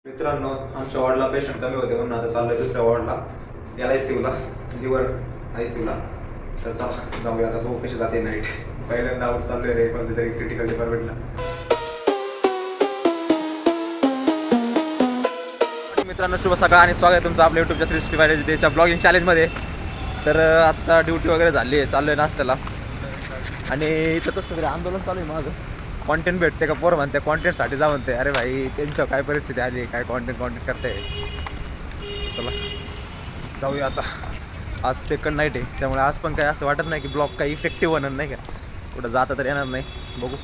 मित्रांनो, आमच्या वॉर्डला पेशंट कमी होते म्हणून आता चाललंय दुसऱ्या वॉर्डला, LICUला, लिव्हर ICUला. तर चला जाऊया आता, बघू कशी जाते नाईट. पहिल्यांदा आऊट चाललोय रे कोणत्या तरी क्रिटिकल डिपार्टमेंटला. मित्रांनो, शुभ सकाळ आणि स्वागत आहे तुमचं आपल्या यूट्यूबच्या 365 डेच्या ब्लॉगिंग चॅलेंजमध्ये. तर आत्ता ड्युटी वगैरे झाली आहे, चाललोय नाश्त्याला. आणि इथं कसं तरी आंदोलन चालू आहे माझं. कॉन्टेंट भेटते का पोरं म्हणते, कॉन्टेंटसाठी जा म्हणते. अरे भाई, त्यांच्या काय परिस्थिती आली, काय कॉन्टेंट करते. चला जाऊया आता. आज सेकंड नाईट आहे, त्यामुळे आज पण काय असं वाटत नाही की ब्लॉग काही इफेक्टिव्ह होणार नाही का. कुठं जाता तर येणार नाही, बघू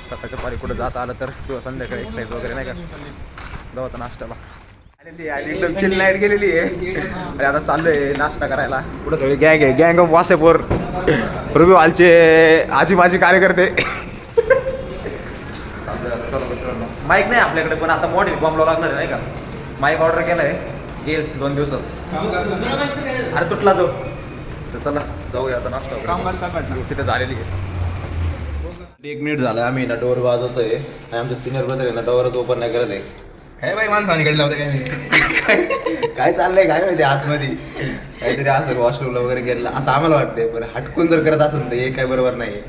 सकाळच्या पारी कुठं जाता आलं तर, किंवा संध्याकाळी एक्सरसाइज वगैरे नाही का. जाऊ आता नाश्त्याला. आलेली आणि एकदम चिल नाईट गेलेली आहे. आणि आता चाललोय नाश्ता करायला. कुठं सगळी गँग आहे, गँग ऑफ वासेपोर, रुबी हॉलचे आजी माझी कार्यकर्ते. माईक नाही आपल्याकडे, पण आता मोठी बॉम्ब लागणार आहे नाही का. माईक ऑर्डर केला आहे, येईल 2 दिवसात. अरे तुटला तो. तर चला जाऊया आता नाश्ता. तिथे झालेली आहे. 1 मिनिट झालं, आम्ही ना डोअर वाजवतोय आणि आमचे सिनियर ब्रदर आहे ना डोअरच ओपन नाही करत आहे. काय बाई माणसाने कडे लावते काय काय चाललंय काय माहिती आतमध्ये. काहीतरी असं वॉशरूमला वगैरे गेलं असं आम्हाला वाटतंय. पण हटकून जर करत असेल तर हे काय बरोबर नाही,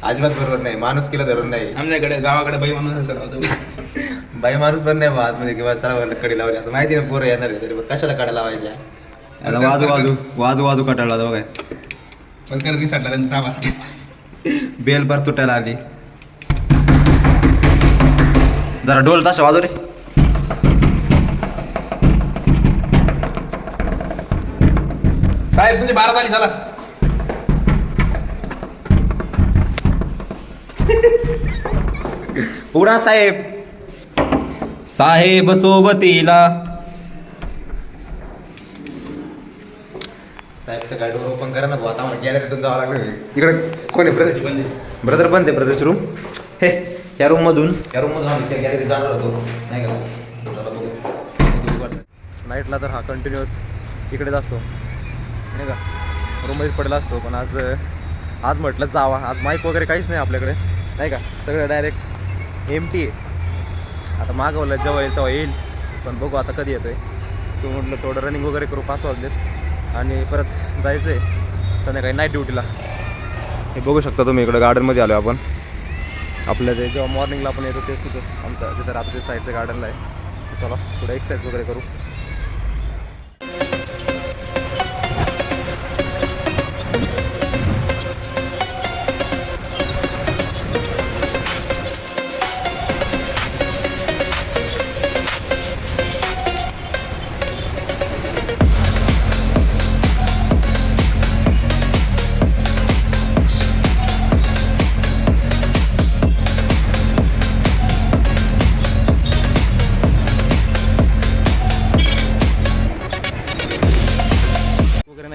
अजिबात बरोबर नाही. माणूस केलं धरून नाही. आमच्याकडे गावाकडे बाई माणूस असं लावतो. बाई माणूस पण नाही आतमध्ये किंवा चला कडी लावली. आता माहिती ना पोरं येणार आहे, तरी कशाला काढा लावायच्या. आता वाजू कटाळला जाऊ काय पण करत दिसटला बेल पर तुटायला आली. जरा ढोल तसा वाजव रे. साहेब तुझे 12 ताली झाला. पुढा साहेब साहेब सोबतीला. साहेब तर गाडीवर ओपन करा ना भाऊ. आता मला गॅलरीतून जावं लागलं. इकडे कोण आहे? ब्रदर बंद आहे. ब्रदरची रूम हे या रूममधून आम्ही त्या गॅलरीत जाणार होतो नाही का. चला बघू. नाईटला तर हा कंटिन्युअस इकडेच असतो नाही का, रूममध्ये पडला असतो. पण आज म्हटलं जावा. आज माईक वगैरे काहीच नाही आपल्याकडे नाही का, सगळं डायरेक्ट एमटी आहे. आता मागवलं जेव्हा येईल तेव्हा येईल, पण बघू आता कधी येतं आहे. तू म्हटलं थोडं रनिंग वगैरे करू. 5 वाजलेत आणि परत जायचं आहे संध्याकाळी नाईट ड्युटीला. हे बघू शकता तुम्ही, इकडं गार्डनमध्ये आलो आपण. आपल्या ते जेव्हा मॉर्निंगला आपण येतो तेच तिथं आमचं जिथं रात्री साईडच्या गार्डनला आहे. चला थोडं एक्सरसाइज वगैरे करू.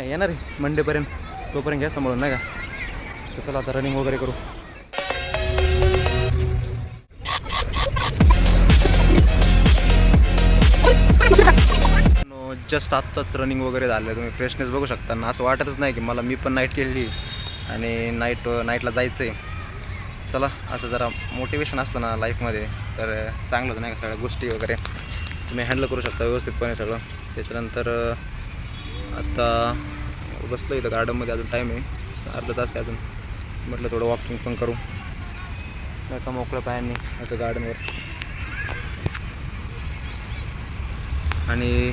येणार आहे मंडेपर्यंत, तोपर्यंत घ्या सांभाळून नाही का. तसं आता रनिंग वगैरे करू. जस्ट आत्ताच रनिंग वगैरे झालं. तुम्ही फ्रेशनेस बघू शकता ना. असं वाटतच नाही की मी पण नाईट केलेली आणि नाईटला जायचं आहे. चला असं जरा मोटिवेशन असतं ना लाईफमध्ये तर चांगलं होतं नाही का. सगळ्या गोष्टी वगैरे तुम्ही हँडल करू शकता व्यवस्थितपणे सगळं. त्याच्यानंतर आता बसलो इथं गार्डनमध्ये. अजून टाईम आहे, अर्धा तास आहे अजून. म्हटलं थोडं वॉकिंग पण करू नाही का मोकळ्या पायांनी असं गार्डनवर. आणि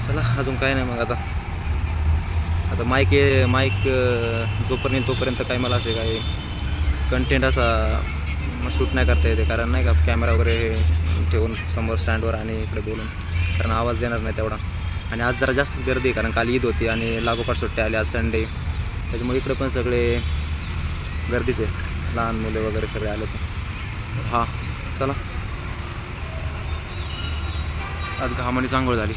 चला अजून काय नाही मग. आता माईक जोपर्यंत तोपर्यंत काही मला असे काही कंटेंट असा शूट नाही करता येते. कारण नाही का कॅमेरा वगैरे ठेवून समोर स्टँडवर आणि इकडे बोलून, कारण आवाज येणार नाही तेवढा. आणि आज जरा जास्तच गर्दी आहे कारण काल ईद होती आणि लागोपाठ सुट्ट्या आल्या. आज संडे, त्याच्यामुळे इकडे पण सगळे गर्दीच आहे. लहान मुले वगैरे सगळे आले तर हां चला. आज घामाने आंघोळ झाली.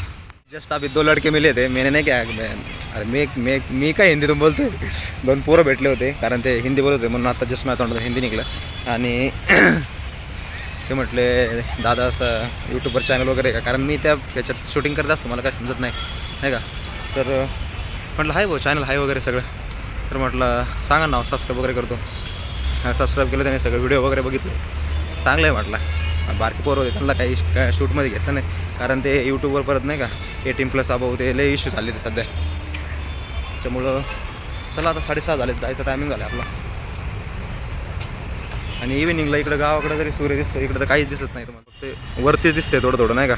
जस्ट अभी 2 लड़के मिले थे. मैंने नहीं क्या अरे मी काय हिंदीतून बोलतोय. 2 पोरं भेटले होते कारण ते हिंदी बोलत होते म्हणून आता जस्ट माझ्या तोंडातून हिंदी निघलं. आणि ते म्हटले दादा असं यूट्यूबवर चॅनल वगैरे का, कारण मी त्याच्यात शूटिंग करत असतो, मला काय समजत नाही का. तर म्हटलं हाय भाऊ चॅनल हाय वगैरे सगळं. तर म्हटलं सांगा नाव, सबस्क्राईब वगैरे करतो. सबस्क्राईब केलं त्याने, सगळे व्हिडिओ वगैरे बघितले, चांगलं आहे म्हटलं. बारकी पोरं होते त्यांना काही शूटमध्ये घेतलं नाही, कारण ते यूट्यूबवर परत नाही का 18+ अबाव ते लय इश्यू झाले ते सध्या. त्यामुळं चला आता 6:30 झाले, जायचं टायमिंग झालं आपला. आणि इव्हिनिंगला इकडं गावाकडं जरी सूर्य दिसतो, इकडं तर काहीच दिसत नाही तुम्हाला, फक्त वरतीच दिसते थोडं थोडं नाही का.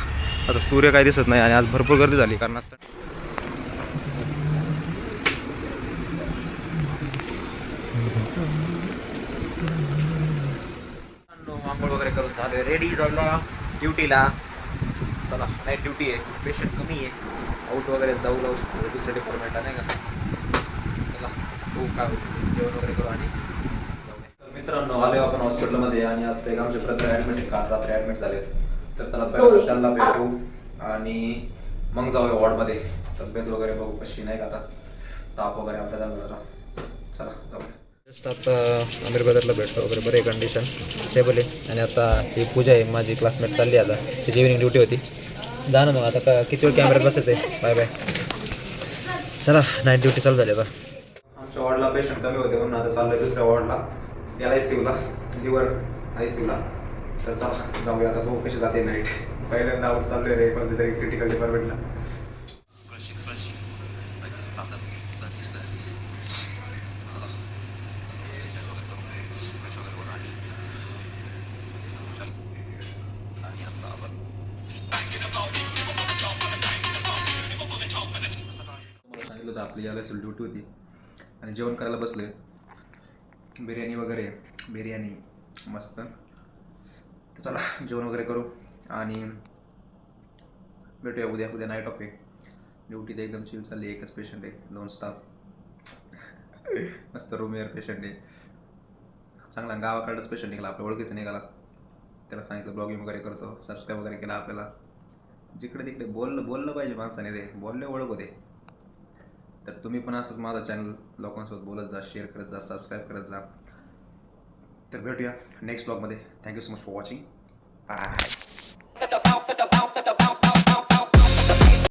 आता सूर्य काही दिसत नाही आणि आज भरपूर गर्दी झाली कारण असं आंघोळ वगैरे करून झालं, रेडी जायला ड्युटीला. चला नाईट ड्युटी आहे, पेशंट कमी आहे, आऊट वगैरे जाऊ दुसऱ्या डिपार्टमेंटला नाही का. चला हो काय होतं, जेवण वगैरे करू आणि जाऊया. तर मित्रांनो आलो आपण हॉस्पिटलमध्ये आणि आता एक आमचे ब्रदर ॲडमिट आहे, काल रात्री ॲडमिट झालेत. तर चला पहिल्यांदा त्यांना भेटू आणि मग जाऊया वॉर्डमध्ये. तब्येत वगैरे बघू कशी नाही का, आता ताप वगैरे आपल्या त्यांना जरा. चला जाऊया. जस्ट आता आमिर ब्रदरला भेटतो वगैरे, बरे कंडिशन स्टेबल आहे. आणि आता ही पूजा आहे माझी क्लासमेट, चालली आता तिची इव्हिनिंग ड्युटी होती. जा ना मग आता किती वेळ कॅमेऱ्यात बसायचं आहे. Bye bye. चला नाईट ड्युटी चालू झाली आता. आमच्या वॉर्डला पेशंट कमी होते म्हणून आता चाललं आहे दुसऱ्या वॉर्डला, LICUला, लिव्हर ICUला. तर चला जाऊया आता, बघू कशी जाते नाईट. पहिल्यांदा आऊट चालू आहे रे कोणत्या तरी क्रिटिकल डिपार्टमेंटला. मला सांगितलं होतं आपली LICU ड्युटी होती आणि जेवण करायला बसलोय. बिर्याणी वगैरे, बिर्याणी मस्त. तर चला जेवण वगैरे करू आणि भेटूया उद्या. उद्या नाईट ऑफ आहे, ड्युटी तर एकदम चिल चालली. एकच पेशंट आहे, 2 स्टाफ, मस्त रूम एअर पेशंट आहे. चांगला गावाकडंच पेशंट निघाला, आपल्या ओळखीचं निघाला. त्याला सांगितलं ब्लॉगिंग वगैरे करतो, सबस्क्राईब वगैरे केला आपल्याला. जिकडे तिकडे बोललं पाहिजे माणसाने रे, बोलले ओळख होते. तर तुम्ही पण असंच माझा चॅनल लोकांसोबत बोलत जा, शेअर करत जा, सबस्क्राईब करत जा. तर भेटूया नेक्स्ट ब्लॉगमध्ये. Thank you so much for watching. Bye.